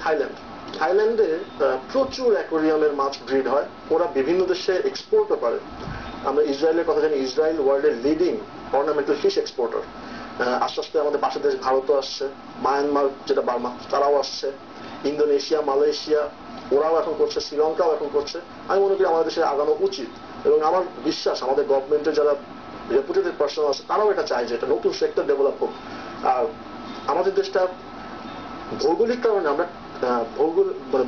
থাইল্যান্ডে প্রচুর অ্যাকোয়ারিয়ামের মাছ ব্রিড হয়, ওরা বিভিন্ন দেশে এক্সপোর্টও করে। আমরা ইসরায়েলের কথা জানি, ইসরায়েল ওয়ার্ল্ডের লিডিং অর্নামেন্টাল ফিশ এক্সপোর্টার। আস্তে আস্তে আমাদের পাশের দেশ ভারতও আসছে, মায়ানমার যেটা বার্মা তারাও আসছে, ইন্দোনেশিয়া, মালয়েশিয়া ওরাও এখন করছে, শ্রীলঙ্কাও এখন করছে। আমি মনে করি আমাদের দেশে আগানো উচিত, এবং আমার বিশ্বাস আমাদের গভর্নমেন্টের যারা রেপুটেটেড পার্সন আছে তারাও এটা চায় যে এটা নতুন সেক্টর ডেভেলপ হোক। আর আমাদের দেশটা ভৌগোলিক কারণে আমরা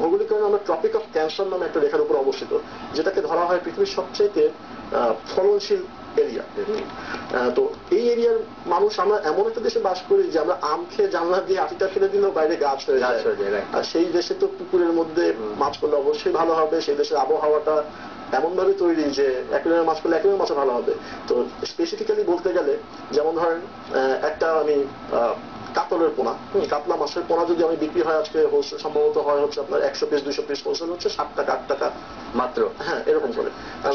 ভৌগোলিক কারণে আমরা ট্রপিক অফ ক্যান্সার নামে একটা রেখার উপর অবস্থিত, যেটাকে ধরা হয় পৃথিবীর সবচেয়ে ফলনশীল এরিয়া। তো এই এরিয়ার মানুষ, আমরা এমন একটা দেশে বাস করি যে আমরা আম খেয়ে জানলা দিয়ে আটিটা ফেলে দিলেও বাইরে গাছ হয়ে যায়। আর সেই দেশে তো পুকুরের মধ্যে মাছ করলে অবশ্যই ভালো হবে। সেই দেশের আবহাওয়াটা এমন ভাবে তৈরি যে অ্যাকুয়ারিয়ামে মাছ করলে অ্যাকুয়ারিয়ামে মাছ ভালো হবে। তো স্পেসিফিক্যালি বলতে গেলে, যেমন ধরেন একটা আমি কাতলের পোনা, কাতলা মাছের পোনা যদি আমি বিক্রি হয় আজকে হোলসেল সম্ভবত হয় হচ্ছে আপনার 100 পিস 200 পিস হোলসেল হচ্ছে 7 টাকা 8 টাকা মাত্র। হ্যাঁ, এরকম করে।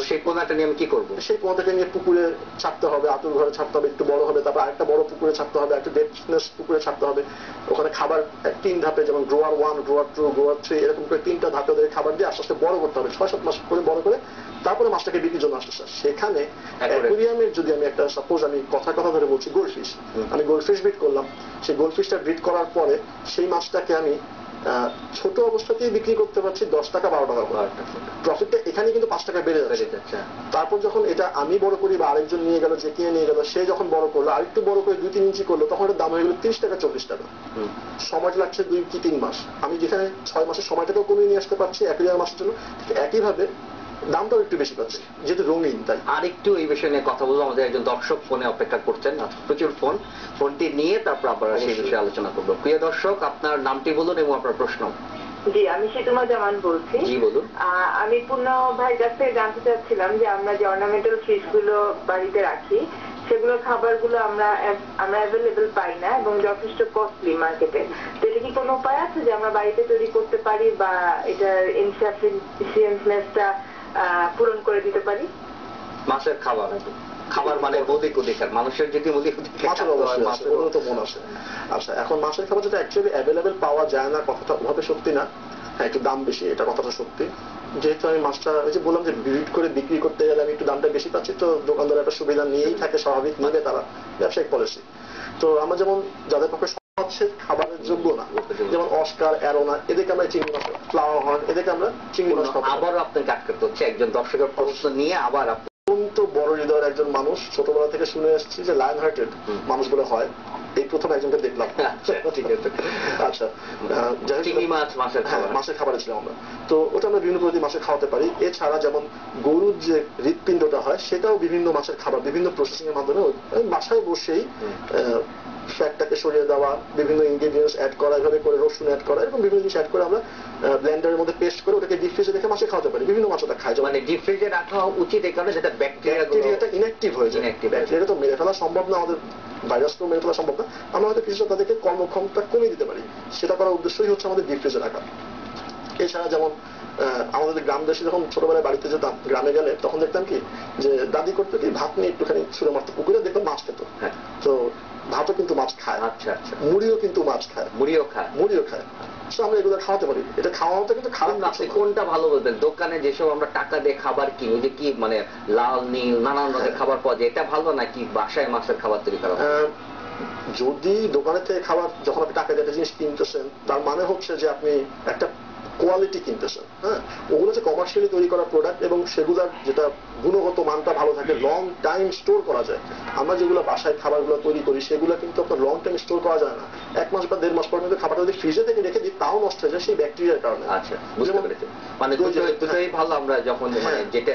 সেই পোনাটা নিয়ে আমি কি করবো? সেই পোনাটাকে নিয়ে পুকুরে ছাড়তে হবে, আতুর ঘরে ছাড়তে হবে, একটু বড় হবে, তারপর আরেকটা বড় পুকুরে ছাড়তে হবে, একটা ডেপথনেস পুকুরে ছাড়তে হবে। ওখানে খাবার 3 ধাপে, যেমন গ্রোয়ার 1, গ্রোয়ার 2, গ্রোয়ার 3 এরকম করে 3টা ধাপে ওদের খাবার দিয়ে আস্তে আস্তে বড় করতে হবে, 6-7 মাস করে বড় করে তারপরে মাছটাকে বিক্রির জন্য আসতে। সেখানে অ্যাকুয়ারিয়ামের যদি আমি একটা সাপোজ আমি কথা ধরে বলছি গোল্ডফিশ, আমি গোল্ডফিশ ব্রিড করলাম। সেই গোল্ডফিশটা ব্রিড করার পরে সেই মাছটাকে আমি ছোট অবস্থাতেই বিক্রি করতে পারছি 10 টাকা 12 টাকা করে। প্রফিটটা এখানে কিন্তু 5 টাকা বেড়ে যাচ্ছে। তারপর যখন এটা আমি বড় করি বা আরেকজন নিয়ে গেল, যে কিনে নিয়ে গেল, সে যখন বড় করলো, আরেকটু বড় করে 2-3 ইঞ্চি করলো, তখন এটার দাম হয়ে গেল 30 টাকা 40 টাকা। সময়টা লাগছে 2 কি 3 মাস। আমি যেখানে 6 মাসের সময়টাকেও কমিয়ে নিয়ে আসতে পারছি অ্যাকুয়ারিয়াম মাছের জন্য, একইভাবে দামটাও একটু বেশি পাচ্ছে যেহেতু রঙিন। তাই আরেকটু এই বিষয় নিয়ে কথা বলবো, আমাদের একজন দর্শক ফোনে অপেক্ষা করছেন, প্রচুর ফোনটি নিয়ে তারপর আবার সেই বিষয়ে আলোচনা করবো। প্রিয় দর্শক, আপনার নামটি বলুন এবং আপনার প্রশ্ন। জি, আমি শীতমা জামান বলছি। জি বলুন। আমি পূর্ণ ভাইয়ের কাছ থেকে জানতে চাচ্ছিলাম যে আমরা যে অর্নামেন্টাল ফিশ গুলো বাড়িতে রাখি, সেগুলোর খাবারগুলো আমরা অ্যাভেলেবেল পাই না এবং যথেষ্ট কস্টলি মার্কেটে। তো এটা কি কোনো উপায় আছে যে আমরা বাড়িতে তৈরি করতে পারি বা এটার ইনসাফিসিয়েন্টনেসটা পূরণ করে দিতে পারি? মাছের খাবার মানে মৌলিক অধিকার, মানুষের যদি মৌলিক অধিকার। আচ্ছা, এখন মাছের খাবার যেটা অ্যাকচুয়ালি অ্যাভেলেবেল পাওয়া যায় না, কথাটা ওভাবে সত্যি না। হ্যাঁ, একটু দাম বেশি, এটা কথাটা সত্যি। যেহেতু আমি মাছটা ওই যে বললাম যে ব্রিড করে বিক্রি করতে গেলে আমি একটু দামটা বেশি পাচ্ছি, তো দোকানদার একটা সুবিধা নিয়েই থাকে, স্বাভাবিক নেবে তারা, ব্যবসায়িক পলিসি। তো আমরা যেমন যাদের পক্ষে মাছের খাবারের যোগ্য না, যেমন অস্কার, অ্যারোনা, এদেরকে আমরা চিংড়ি মাছ, ফ্লাওয়ার হর্ন, এদেরকে আমরা চিংড়ি মাছ খাবো। আবারও আপনাকে আটকাতে হচ্ছে একজন দর্শকের প্রশ্ন নিয়ে, আবার অত্যন্ত বড় হৃদয়ের একজন মানুষ, ছোটবেলা থেকে শুনে এসেছি যে লায়ন হার্টেড মানুষগুলো হয়, এই প্রথম একজনকে দেখলাম। ঠিক আছে। আচ্ছা, চিংড়ি মাছ মাছের খাবার, মাছের খাবারে ছিলাম আমরা। তো ওটা আমরা বিভিন্ন প্রজাতির মাছে খাওয়াতে পারি। এছাড়া যেমন গরুর যে হৃৎপিণ্ডটা হয় সেটাও বিভিন্ন মাছের খাবার, বিভিন্ন প্রসেসিং এর মাধ্যমে বাসায় বসেই ফ্যাটটাকে সরিয়ে দেওয়া, বিভিন্ন ইনগ্রেডিয়েন্টস অ্যাড করা, এভাবে করে রসুন অ্যাড করা, এবং বিভিন্ন জিনিস অ্যাড করে আমরা ব্লেন্ডারের মধ্যে পেস্ট করে ওটাকে ডিপ ফ্রিজে রেখে মাছে খাওয়াতে পারি। বিভিন্ন মাছ ওটা খায়, মানে ডিপ ফ্রিজে রাখা উচিত এই কারণে যেটা ব্যাকটেরিয়াটা ইনঅ্যাক্টিভ হয়ে যায়। ব্যাকটেরিয়াটা তো মেরে ফেলা সম্ভব না, আমাদের ভাইরাসকেও মেরে ফেলা সম্ভব না, আমরা হয়তো কিছুটা তাদেরকে কর্মক্ষমতা কমিয়ে দিতে পারি। সেটা করার উদ্দেশ্যই হচ্ছে আমাদের ডিপ ফ্রিজে রাখা। এছাড়া যেমন আমাদের গ্রাম দেশে যখন ছোটবেলায় বাড়িতে যেতাম, গ্রামে গেলে তখন দেখতাম কি যে দাদি করতো কি ভাত নিয়ে একটুখানি ছুঁড়ে মারতো পুকুরে, দেখতাম মাছ খেত। তো ভাতও কিন্তু মাছ খায়, আচ্ছা আচ্ছা, মুড়িও কিন্তু মাছ খায়, মুড়িও খায়। আমরা এগুলো খাওয়াতে পারি, এটা খাওয়াতে কিন্তু খারাপ না। আপনি কোনটা ভালো বলবেন? দোকানে যেসব আমরা টাকা দিয়ে খাবার কিনি, যে কি মানে লাল নীল নানান রঙের খাবার পাওয়া যায়, এটা ভালো নাকি বাসায় মাছের খাবার তৈরি করা? যদি দোকানের থেকে খাবার যখন আপনি টাকা দিয়ে একটা জিনিস কিনতেছেন, তার মানে হচ্ছে যে আপনি একটা কোয়ালিটি কিনতেছেন। হ্যাঁ, ওগুলো যে কমার্শিয়ালি তৈরি করা প্রোডাক্ট এবং সেগুলোর যেটা গুণগত মানটা ভালো থাকে, লং টাইম স্টোর করা যায়। আমরা যেগুলো বাসায় খাবারগুলো তৈরি করি সেগুলো কিন্তু আপনার লং টাইম স্টোর করা যায় না। 1 মাস বা 1.5 মাস পর কিন্তু খাবারটা যদি ফ্রিজে থেকে রেখে দিই তাও নষ্ট হয়ে যায় সেই ব্যাকটেরিয়ার কারণে। আচ্ছা, বুঝতে পেরেছি। মানে দুটোই ভালো, আমরা যখন মানে যেটা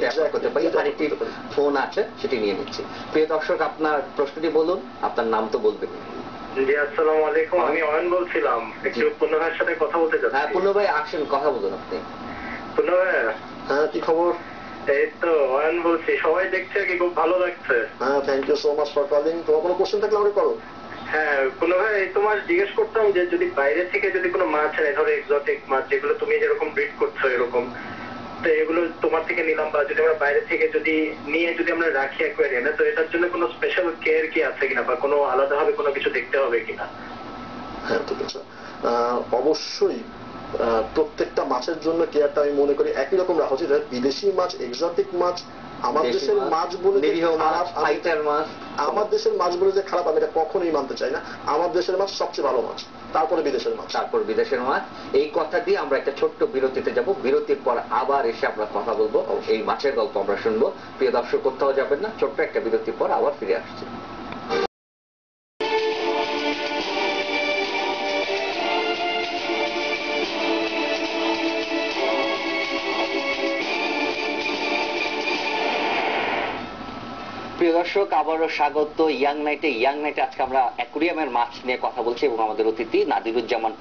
অ্যাপ্লাই করতে পারি। আরেকটি ফোন আছে, সেটি নিয়ে নিচ্ছি। প্রিয় দর্শক, আপনার প্রশ্নটি বলুন, আপনার নাম তো বলবেন। জি, আসসালামু আলাইকুম, আমি অয়ন বলছিলাম, একটু পূর্ণ ভাইয়ের সাথে কথা বলতে চাচ্ছি। হ্যাঁ পূর্ণ ভাই, আসেন, কথা বলুন আপনি। পূর্ণ ভাই, হ্যাঁ কি খবর? এই তো অয়ন বলছি, সবাই দেখছে কি, খুব ভালো লাগছে। হ্যাঁ, thank you so much for calling. তোমার কোনো কোশ্চেন থাকলে আমাকে করো। হ্যাঁ পূর্ণ ভাই, তোমার জিজ্ঞেস করতাম যে যদি বাইরে থেকে যদি কোনো মাছ এনে, ধরো এক্সোটিক মাছ যেগুলো তুমি যেরকম ব্রিড করছো এরকম, তো এগুলো তোমার থেকে নিলাম, বা যদি আমরা বাইরে থেকে যদি নিয়ে যদি আমরা রাখি অ্যাকোয়ারিয়ামে, তো এটার জন্য কোনো স্পেশাল কেয়ার কি আছে কিনা, বা কোনো আলাদাভাবে কোনো কিছু দেখতে হবে কিনা? হ্যাঁ ঠিক আছে, অবশ্যই প্রত্যেকটা মাছের জন্য কেয়ারটা আমি মনে করি একই রকম রাখা উচিত। বিদেশি মাছ, এক্সোটিক মাছ, আমার দেশের মাছ বলে আমার দেশের মাছ বলে যে খারাপ, আমি এটা কখনোই মানতে চাই না। আমার দেশের মাছ সবচেয়ে ভালো মাছ, তারপরে বিদেশের মাছ। এই কথা দিয়ে আমরা একটা ছোট্ট বিরতিতে যাব। বিরতির পর আবার এসে আমরা কথা বলবো, এই মাছের গল্প আমরা শুনবো। প্রিয় দর্শক, কোথাও যাবেন না, ছোট্ট একটা বিরতির পর আবার ফিরে আসছি। প্রিয় দর্শক, আবারও স্বাগত ইয়াং নাইটে। আজকে আমরা অ্যাকুরিয়ামের মাছ নিয়ে কথা বলছি এবং আমাদের অতিথি নাদিরুজ্জামান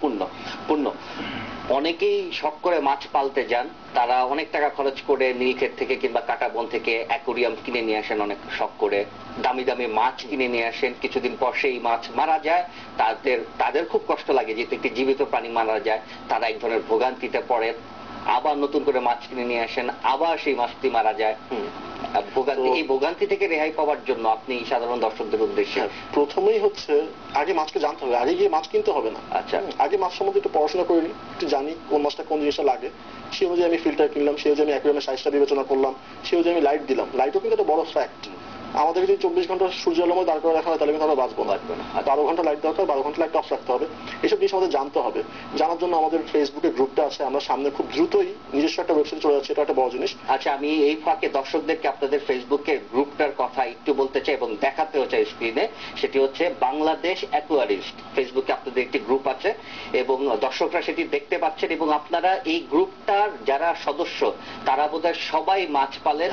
পূর্ণ। অনেকেই শখ করে মাছ পালতে যান, তারা অনেক টাকা খরচ করে নীলক্ষেত থেকে কিংবা কাঁটাবন থেকে অ্যাকুরিয়াম কিনে নিয়ে আসেন, অনেক শখ করে দামি দামি মাছ কিনে নিয়ে আসেন। কিছুদিন পর সেই মাছ মারা যায়, তাদের খুব কষ্ট লাগে যে একটি জীবিত প্রাণী মারা যায়, তারা এক ধরনের ভোগান্তিতে পড়েন। আবার নতুন করে মাছ কিনে নিয়ে আসেন, আবার সেই মাছটি মারা যায়। এই ভোগান্তি থেকে রেহাই পাওয়ার জন্য আপনি সাধারণ দর্শকদের উদ্দেশ্যে প্রথমেই হচ্ছে আগে মাছকে জানতে হবে, আগে গিয়ে মাছ কিনতে হবে না। আচ্ছা, আগে মাছ সম্বন্ধে একটু পড়াশোনা করে নিই, একটু জানি কোন মাছটা কোন জিনিসটা লাগে, সে অনুযায়ী আমি ফিল্টার কিনলাম, সে অনুযায়ী আমি অ্যাকুয়ারিয়ামের সাইজটা বিবেচনা করলাম, সে অনুযায়ী আমি লাইট দিলাম। লাইটও কিন্তু একটা বড় ফ্যাক্ট। আমাদের যদি 24 ঘন্টা সূর্য আলো দাঁড় করে রাখা হয় তাহলে কিন্তু আমরা বাঁচবো না। 12 ঘন্টা লাইট দরকার, 12 ঘন্টা লাইট অফ রাখতে হবে। এসব জিনিস আমাদের জানতে হবে। জানার জন্য আমাদের ফেসবুকে গ্রুপটা আছে, আমরা সামনে খুব দ্রুতই নিজস্ব একটা ওয়েবসাইট চলে যাচ্ছে, এটা একটা বড় জিনিস। আচ্ছা, আমি এই ফাঁকে দর্শকদেরকে আপনাদের ফেসবুকের গ্রুপটার কথা একটু বলতে চাই এবং দেখাতেও চাই স্ক্রিনে। সেটি হচ্ছে বাংলাদেশ অ্যাকুয়ারিস্ট। ফেসবুকে আপনাদের একটি গ্রুপ আছে এবং দর্শকরা সেটি দেখতে পাচ্ছেন। এবং আপনারা এই গ্রুপটার যারা সদস্য তারা বোধহয় সবাই মাছ পালেন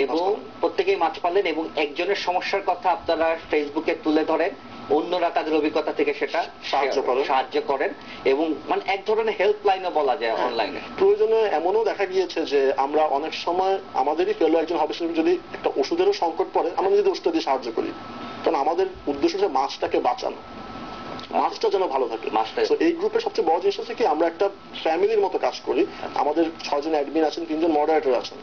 এবং প্রত্যেকেই মাছ পালেন এবং একজনের সমস্যার কথা আপনারা ফেসবুকে তুলে ধরেন, অন্যরা তাদের অভিজ্ঞতা থেকে সেটা সাহায্য করেন এবং মানে এক ধরনের হেল্পলাইনও বলা যায় অনলাইনে। প্রয়োজনে এমনও দেখা গিয়েছে যে আমরা অনেক সময় আমাদেরই ফেলো একজন হবে, যদি একটা ওষুধেরও সংকট পড়ে আমরা যদি ওষুধ দিয়ে সাহায্য করি, কারণ আমাদের উদ্দেশ্য হচ্ছে মাছটাকে বাঁচানো। মাছটা যেন ভালো থাকে। মাছটা তো এই গ্রুপের সবচেয়ে বড় জিনিস হচ্ছে কি আমরা একটা ফ্যামিলির মতো কাজ করি। আমাদের 6 জন অ্যাডমিন আছেন, 3 জন মডারেটর আছেন,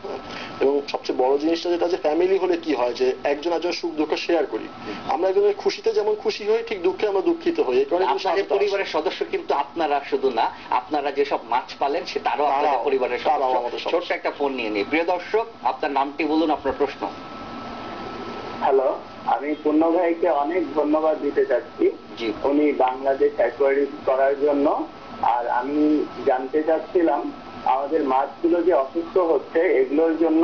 এবং সবচেয়ে বড় জিনিসটা যেটা যে ফ্যামিলি হলে কি হয় যে একজন একজন সুখ দুঃখ শেয়ার করি। আমরা একজনের খুশিতে যেমন খুশি হই, ঠিক দুঃখে আমরা দুঃখিত হই। এই কারণে আপনাদের পরিবারের সদস্য কিন্তু আপনারা শুধু না, আপনারা যেসব মাছ পালেন সে তারাও আপনাদের পরিবারের সদস্য। ছোট্ট একটা ফোন নিয়ে নিই। প্রিয় দর্শক, আপনার নামটি বলুন, আপনার প্রশ্ন। হ্যালো, আমি পূর্ণ ভাইকে অনেক ধন্যবাদ দিতে চাচ্ছি উনি বাংলাদেশ অ্যাকোয়ারিয়াম করার জন্য। আর আমি জানতে চাচ্ছিলাম আমাদের মাছগুলো যে অসুস্থ হচ্ছে এগুলোর জন্য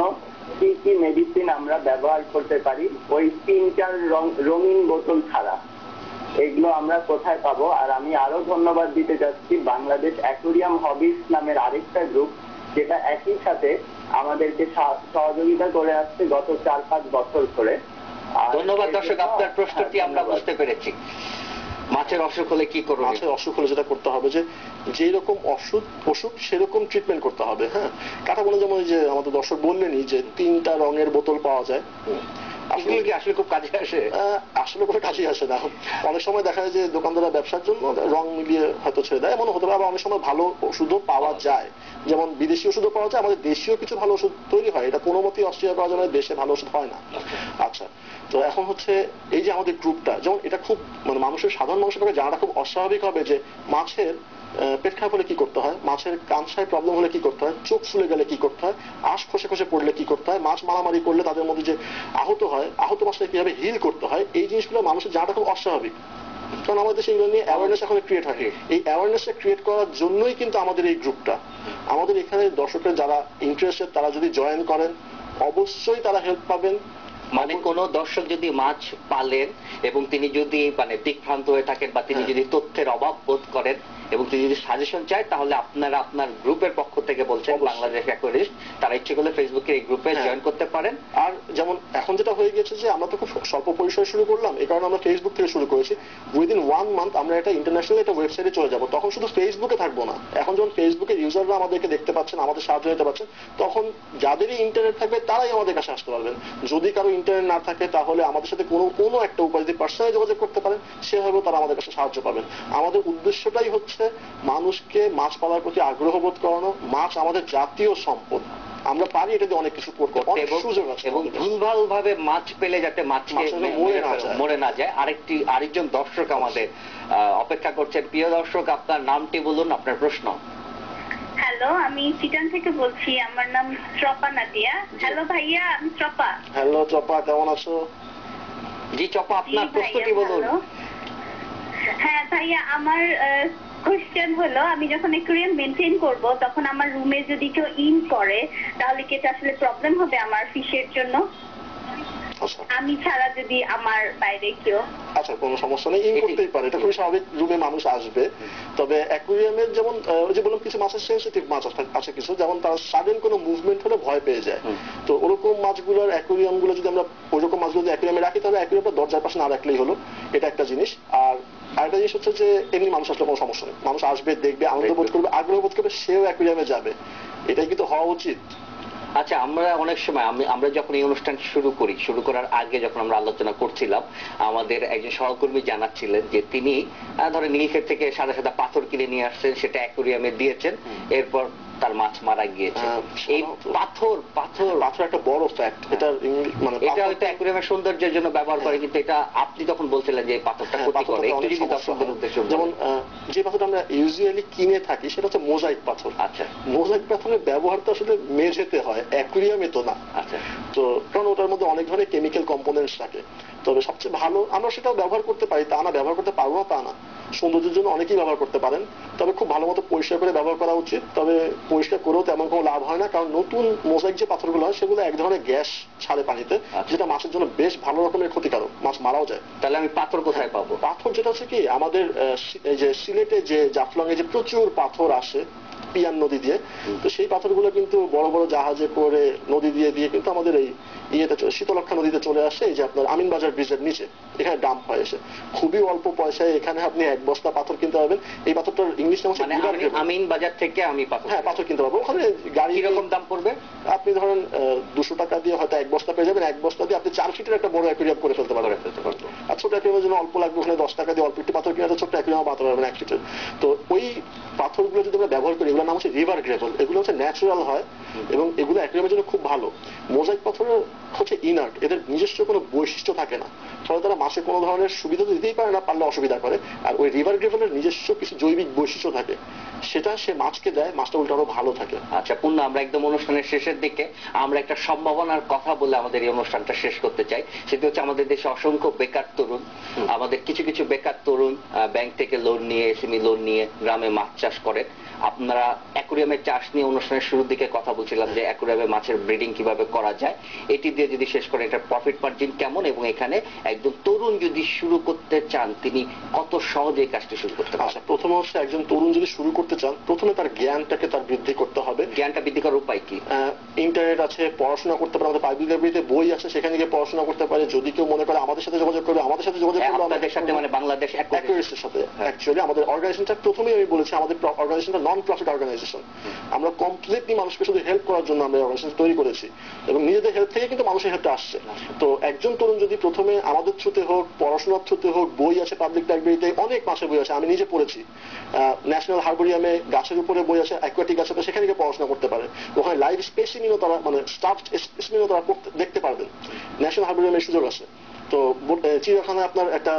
কি কি মেডিসিন আমরা ব্যবহার করতে পারি, ওই 3-4 রঙিন বোতল ছাড়া, এগুলো আমরা কোথায় পাবো? আর আমি আরো ধন্যবাদ দিতে চাচ্ছি বাংলাদেশ অ্যাকোয়ারিয়াম হবিস নামের আরেকটা গ্রুপ, যেটা একই সাথে আমাদেরকে সহযোগিতা করে আসছে গত 4-5 বছর ধরে। ধন্যবাদ দর্শক, আপনার প্রশ্নটি আমরা বুঝতে পেরেছি। মাছের অসুখ হলে কি করবে? মাছের অসুখ হলে যেটা করতে হবে যে যেই রকম অসুখ সেরকম ট্রিটমেন্ট করতে হবে। হ্যাঁ, কাটা বলে যেমন যে আমাদের দর্শক বললেনই যে 3টা রঙের বোতল পাওয়া যায়। আসলে খুব কাজে আসে? আসলে কোনো কাজই আসে না। অনেক সময় দেখা যায় যে দোকানদাররা ব্যবসার জন্য রং মিলিয়ে হয়তো ছেড়ে দেয়, এমন হতে পারে। আবার অনেক সময় ভালো ওষুধও পাওয়া যায়, যেমন বিদেশি ওষুধও পাওয়া যায়, আমাদের দেশীয় কিছু ভালো ওষুধ তৈরি হয়। এটা কোনো মতেই অস্ট্রেলিয়া পাওয়া যায় না, দেশে ভালো ওষুধ হয় না। আচ্ছা, তো এখন হচ্ছে এই যে আমাদের গ্রুপটা, যেমন এটা খুব মানে মানুষের সাধারণ মানুষের পক্ষে জানাটা খুব অস্বাভাবিক হবে যে মাছের পেট খারাপ হলে কি করতে হয়, মাছের কানসায় প্রবলেম হলে কি করতে হয়, চোখ ফুলে গেলে কি করতে হয়, আঁশ খসে খসে পড়লে কি করতে হয়, মাছ মারামারি করলে তাদের মধ্যে যে আহত হয়, আহত মাছটা কিভাবে হিল করতে হয়, এই জিনিসগুলো মানুষের জানাটা খুব অস্বাভাবিক। কারণ আমাদের দেশে এগুলো নিয়ে অ্যাওয়ারনেস এখন ক্রিয়েট হয়। এই অ্যাওয়ারনেসটা ক্রিয়েট করার জন্যই কিন্তু আমাদের এই গ্রুপটা। আমাদের এখানে দর্শকের যারা ইন্টারেস্টেড তারা যদি জয়েন করেন অবশ্যই তারা হেল্প পাবেন। মানে কোন দর্শক যদি মাছ পালেন এবং তিনি যদি মানে দিকভ্রান্ত হয়ে থাকেন বা তিনি যদি তথ্যের অভাব বোধ করেন এবং তিনি যদি সাজেশন চায়, তাহলে আপনারা আপনার গ্রুপের পক্ষ থেকে বলছেন বাংলাদেশ অ্যাকোয়ারিস্ট, তারা ইচ্ছে করলে ফেসবুকে এই গ্রুপে জয়েন করতে পারেন। আর যেমন এখন যেটা হয়ে গেছে যে আমরা তো খুব স্বল্প পরিসরে শুরু করলাম, এই কারণে আমরা ফেসবুক থেকে শুরু করেছি। উইদিন 1 মান্থ আমরা একটা ইন্টারন্যাশনাল একটা ওয়েবসাইটে চলে যাব। তখন শুধু ফেসবুকে থাকবো না, এখন যখন ফেসবুকের ইউজাররা আমাদেরকে দেখতে পাচ্ছেন, আমাদের সাহায্য নিতে পারছেন, তখন যাদেরই ইন্টারনেট থাকবে তারাই আমাদের কাছে আসতে পারবেন। যদি কারো ইন্টারনেট না থাকে তাহলে আমাদের সাথে কোনো একটা উপায় যদি পার্সোনালি যোগাযোগ করতে পারেন, সেভাবেও তারা আমাদের কাছে সাহায্য পাবেন। আমাদের উদ্দেশ্যটাই হচ্ছে মানুষকে মাছ পালার প্রতি আগ্রহ বোধ করানো। মাছ আমাদের জাতীয় সম্পদ, আমরা পারি এটা দিয়ে অনেক কিছু করতে, অনেক সুযোগ আছে। এবং ভুলভাল ভাবে মাছ পেলে যাতে মাছকে মরে না যায়। আরেকজন দর্শক আমাদের অপেক্ষা করছেন। প্রিয় দর্শক, আপনার নামটি বলুন, আপনার প্রশ্ন। হ্যালো, আমি চিটান থেকে বলছি, আমার নাম চপা নাদিয়া। হ্যালো ভাইয়া, আমি চপা। হ্যালো চপা, কেমন আছো? জি চপা, আপনার প্রশ্নটি বলুন। হ্যাঁ ভাইয়া, আমার কোশ্চেন হলো, আমি যখন অ্যাকোয়ারিয়াম মেনটেন করব তখন আমার রুমে যদি কেউ ইন করে তাহলে কি এটা আসলে প্রবলেম হবে আমার ফিশের জন্য? আমি ছাড়া যদি আমার বাইরে কেউ? আচ্ছা, কোনো সমস্যা নেই, ইন করতেই পারে, এটা খুবই স্বাভাবিক। রুমে মানুষ আসবে, তবে অ্যাকোয়ারিয়ামের যেমন ওই যে বললাম কিছু মাছের সেনসিটিভ মাছ আছে কিছু, যেমন তারা সাডেন কোনো মুভমেন্ট হলে ভয় পেয়ে যায়। তো ওরকম মাছগুলোর অ্যাকোয়ারিয়াম গুলো যদি আমরা ওইরকম মাছগুলো যদি অ্যাকোয়ারিয়ামে রাখি তাহলে অ্যাকোয়ারিয়ামটা দরজার পাশে না রাখলেই হলো, এটা একটা জিনিস। আর আরেকটা জিনিস হচ্ছে যে এমনি মানুষ আসলে কোনো সমস্যা নেই, মানুষ আসবে, দেখবে, আনন্দ বোধ করবে, আগ্রহ বোধ করবে, সেও অ্যাকোয়ারিয়ামে যাবে, এটাই কিন্তু হওয়া উচিত। আচ্ছা, আমরা অনেক সময় আমরা যখন এই অনুষ্ঠান শুরু করার আগে যখন আমরা আলোচনা করছিলাম, আমাদের একজন সহকর্মী জানাচ্ছিলেন যে তিনি ধরেন নীলক্ষেত থেকে সাদা সাদা পাথর কিনে নিয়ে আসছেন, সেটা অ্যাকোয়ারিয়ামে দিয়েছেন, এরপর তার মাছ মারা গিয়েছে। এই পাথর একটা বড় ফ্যাক্ট। এটা মানে এটা হয়তো অ্যাকোয়ারিয়ামের সৌন্দর্যের জন্য ব্যবহার করে, কিন্তু এটা আপনি তখন বলছিলেন যে এই পাথরটা ক্ষতি করে। একটু যদি দর্শকদের উদ্দেশ্যে, যেমন যে পাথরটা আমরা ইউজুয়ালি কিনে থাকি সেটা হচ্ছে মোজাইক পাথর। আচ্ছা, মোজাইক পাথরের ব্যবহার তো আসলে মেঝেতে হয়, অ্যাকোয়ারিয়ামে তো না। আচ্ছা, তো কারণ ওটার মধ্যে অনেক ধরনের কেমিক্যাল কম্পোনেন্টস থাকে। তবে সবচেয়ে ভালো, আমরা সেটাও ব্যবহার করতে পারি, তা না ব্যবহার করতে পারবো না তা না, সৌন্দর্যের জন্য অনেকেই ব্যবহার করতে পারেন, তবে খুব ভালো মতো পরিষ্কার করে ব্যবহার করা উচিত। তবে পরিষ্কার করেও তেমন কোনো লাভ হয় না, কারণ নতুন মোজাইক যে পাথরগুলো হয় সেগুলো এক ধরনের গ্যাস ছাড়ে পানিতে, যেটা মাছের জন্য বেশ ভালো রকমের ক্ষতিকারক, মাছ মারাও যায়। তাহলে আমি পাথর কোথায় পাবো? পাথর যেটা হচ্ছে কি, আমাদের এই যে সিলেটে যে জাফলং এ যে প্রচুর পাথর আসে, পিয়ান নদী দিয়ে। তো সেই পাথরগুলো কিন্তু বড় বড় জাহাজে করে নদী দিয়ে দিয়ে কিন্তু আমাদের এই শীতলক্ষা নদীতে চলে আসে, এই যে আপনার আমিনবাজার ব্রিজের নিচে এখানে ডাম্প হয় এসে। খুবই অল্প পয়সায় এখানে আপনি 1 বস্তা পাথর কিনতে পারবেন। এই পাথরটার ইংলিশ নাম হচ্ছে আমিনবাজার থেকে আমি পাথর পাথর কিনতে পারবো। ওখানে গাড়ি কিরকম দাম পড়বে? আপনি ধরেন 200 টাকা দিয়ে হয়তো 1 বস্তা পেয়ে যাবেন। 1 বস্তা দিয়ে আপনি 4 ফিটের একটা বড় অ্যাকুয়ারিয়াম করে ফেলতে পারবেন। আর ছোট অ্যাকুয়ারিয়ামের জন্য অল্প লাগবে, ওখানে 10 টাকা দিয়ে অল্প একটু পাথর কিনে ছোট্ট অ্যাকুয়ারিয়াম বানাতে পারবেন 1 ফিটের। তো ওই পাথরগুলো যদি আমরা ব্যবহার করি, এগুলোর নাম হচ্ছে রিভার গ্রেভেল। এগুলো হচ্ছে ন্যাচারাল হয় এবং এগুলো অ্যাকুয়ারিয়ামের জন্য খুব ভালো। মোজাইক পাথর হচ্ছে ইনার্ট, এদের নিজস্ব কোনো বৈশিষ্ট্য থাকে না, ফলে তারা মাছে কোনো ধরনের সুবিধা তো দিতেই পারে না, পারলে অসুবিধা করে। আর ওই রিভার গ্রেভেলের নিজস্ব কিছু জৈবিক বৈশিষ্ট্য থাকে, সেটা সে মাছকে দেয়, মাছটা উল্টো আরো ভালো থাকে। আচ্ছা পূর্ণ, আমরা একদম অনুষ্ঠানের শেষের দিকে আমরা একটা সম্ভাবনার কথা বলে আমাদের এই অনুষ্ঠানটা শেষ করতে চাই। সেটা হচ্ছে আমাদের দেশে অসংখ্য বেকার তরুণ, আমাদের কিছু কিছু বেকার তরুণ ব্যাংক থেকে লোন নিয়ে, এসএমই লোন নিয়ে গ্রামে মাছ চাষ করে। আপনারা অ্যাকুরিয়ামের চাষ নিয়ে অনুষ্ঠানের শুরুর দিকে কথা বলছিলাম যে অ্যাকুরিয়ামে মাছের ব্রিডিং কিভাবে করা যায়, এটি দিয়ে যদি শেষ করে এটা প্রফিট মার্জিন কেমন, এবং এখানে একজন তরুণ যদি শুরু করতে চান তিনি কত সহজে এই কাজটি শুরু করতে পারেন? আচ্ছা, প্রথমে হচ্ছে একজন তরুণ যদি শুরু করতে চান, প্রথমে তার জ্ঞানটাকে তার বৃদ্ধি করতে হবে। জ্ঞানটা বৃদ্ধি করার উপায় কি? ইন্টারনেট আছে, পড়াশোনা করতে পারে, আমাদের পাবলিক লাইব্রেরিতে বই আছে, সেখানে গিয়ে পড়াশোনা করতে পারে। যদি কেউ মনে করে আমাদের সাথে যোগাযোগ করবে, আমাদের সাথে যোগাযোগ করবে আপনাদের সাথে, মানে বাংলাদেশ অ্যাকুয়ারিস্টের সাথে। অ্যাকচুয়ালি আমাদের অর্গানাইজেশনটা প্রথমেই আমি বলেছি, আমাদের অর্গানাইজেশনটা নন প্রফিট অর্গানাইজেশন। আমরা কমপ্লিটলি মানুষকে শুধু হেল্প করার জন্য আমরা অর্গানাইজেশন তৈরি করেছি এবং নিজেদের হেল্প থেকে কিন্তু মানুষের হেল্পটা আসছে। তো একজন তরুণ যদি প্রথমে আমাদের থ্রুতে হোক, পড়াশোনার থ্রুতে হোক, বই আছে পাবলিক লাইব্রেরিতে, অনেক মাছের বই আছে, আমি নিজে পড়েছি। ন্যাশনাল হারবোরিয়ামে গাছের উপরে বই আছে, অ্যাকুয়াটিক আছে, সেখানে গিয়ে পড়াশোনা করতে পারে। ওখানে লাইভ স্পেসিমিনও তারা, মানে স্টাফ স্পেসিমিনও তারা দেখতে পারবেন। ন্যাশনাল হারবোরিয়ামে সুযোগ আছে। তো চিড়িয়াখানায় আপনার একটা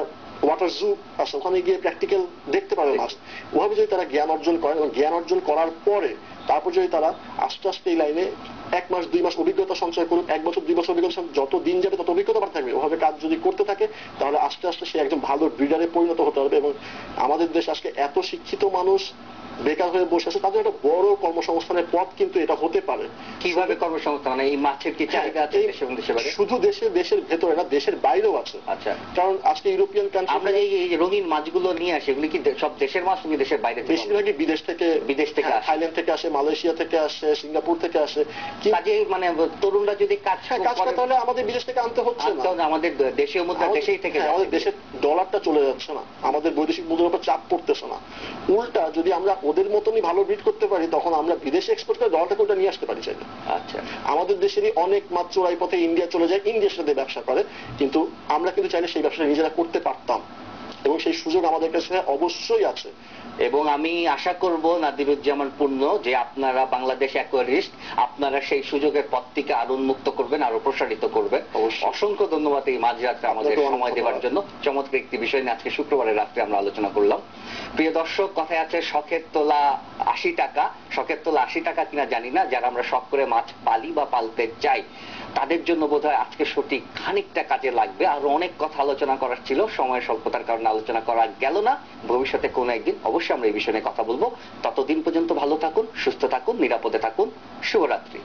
ওয়াটার জু আছে, ওখানে গিয়ে প্র্যাকটিক্যাল দেখতে পারবে মাছ। ওভাবে যদি তারা জ্ঞান অর্জন করে এবং জ্ঞান অর্জন করার পরে তারপর যদি তারা আস্তে আস্তে এই লাইনে 1 মাস 2 মাস অভিজ্ঞতা সঞ্চয় করুক, 1 বছর 2 বছর অভিজ্ঞতা, যত দিন যাবে তত অভিজ্ঞতা বাড়তে থাকবে। ওভাবে কাজ যদি করতে থাকে তাহলে আস্তে আস্তে সে একজন ভালো ব্রিডারে পরিণত হতে পারবে। এবং আমাদের দেশ আজকে এত শিক্ষিত মানুষ বেকার হয়ে বসে আছে, তাদের একটা বড় কর্মসংস্থানের পথ কিন্তু এটা হতে পারে। কিভাবে কর্মসংস্থান? মানে এই মাছের কি চাহিদা আছে দেশে এবং দেশের বাইরে? শুধু দেশের ভেতরে না, দেশের বাইরেও আছে। আচ্ছা, কারণ আজকে ইউরোপিয়ান কান্ট্রি, আমরা এই রঙিন মাছগুলো নিয়ে আসি, এগুলি কি সব দেশের মাছ নাকি দেশের বাইরে? বেশিরভাগই বিদেশ থেকে থাইল্যান্ড থেকে আসে, মালয়েশিয়া থেকে আসে, সিঙ্গাপুর থেকে আসে। কাজে মানে তরুণরা যদি কাজ করতে হলে আমাদের বিদেশ থেকে আনতে হচ্ছে না, আমাদের দেশীয় মুদ্রা দেশেই থেকে, আমাদের দেশের ডলারটা চলে যাচ্ছে না, আমাদের বৈদেশিক মুদ্রার উপর চাপ পড়তেছে না। উল্টা যদি আমরা ওদের মতনই ভালো ব্রিড করতে পারি, তখন আমরা বিদেশে এক্সপোর্ট করে ডলারটাকে ওটা নিয়ে আসতে পারি চাইলে। আচ্ছা, আমাদের দেশেরই অনেক মাছ চোরাই পথে ইন্ডিয়া চলে যায়, ইন্ডিয়ার সাথে ব্যবসা করে, কিন্তু আমরা কিন্তু চাইলে সেই ব্যবসাটা নিজেরা করতে পারতাম এবং সেই সুযোগ আমাদের কাছে অবশ্যই আছে। এবং আমি আশা করব নাদিরুজ্জামান পূর্ণ যে আপনারা বাংলাদেশ অ্যাকোয়ারিস্ট, আপনারা সেই সুযোগের পথ থেকে আরো উন্মুক্ত করবেন, আরো প্রসারিত করবেন। অসংখ্য ধন্যবাদ এই মাঝরাতে আমাদের সময় দেওয়ার জন্য। চমৎকার একটি বিষয় নিয়ে আজকে শুক্রবারের রাত্রে আমরা আলোচনা করলাম। প্রিয় দর্শক, কথায় আছে শখের তোলা 80 টাকা। শখের তোলা 80 টাকা কিনা জানি না, যারা আমরা শখ করে মাছ পালি বা পালতে চাই তাদের জন্য বোধহয় আজকে সঠিক খানিকটা কাজে লাগবে। আরো অনেক কথা আলোচনা করার ছিল, সময়ের স্বল্পতার কারণে আলোচনা করা গেল না। ভবিষ্যতে কোনো একদিন অবশ্যই আমরা এই বিষয়ে কথা বলবো। ততদিন পর্যন্ত ভালো থাকুন, সুস্থ থাকুন, নিরাপদে থাকুন। শুভরাত্রি।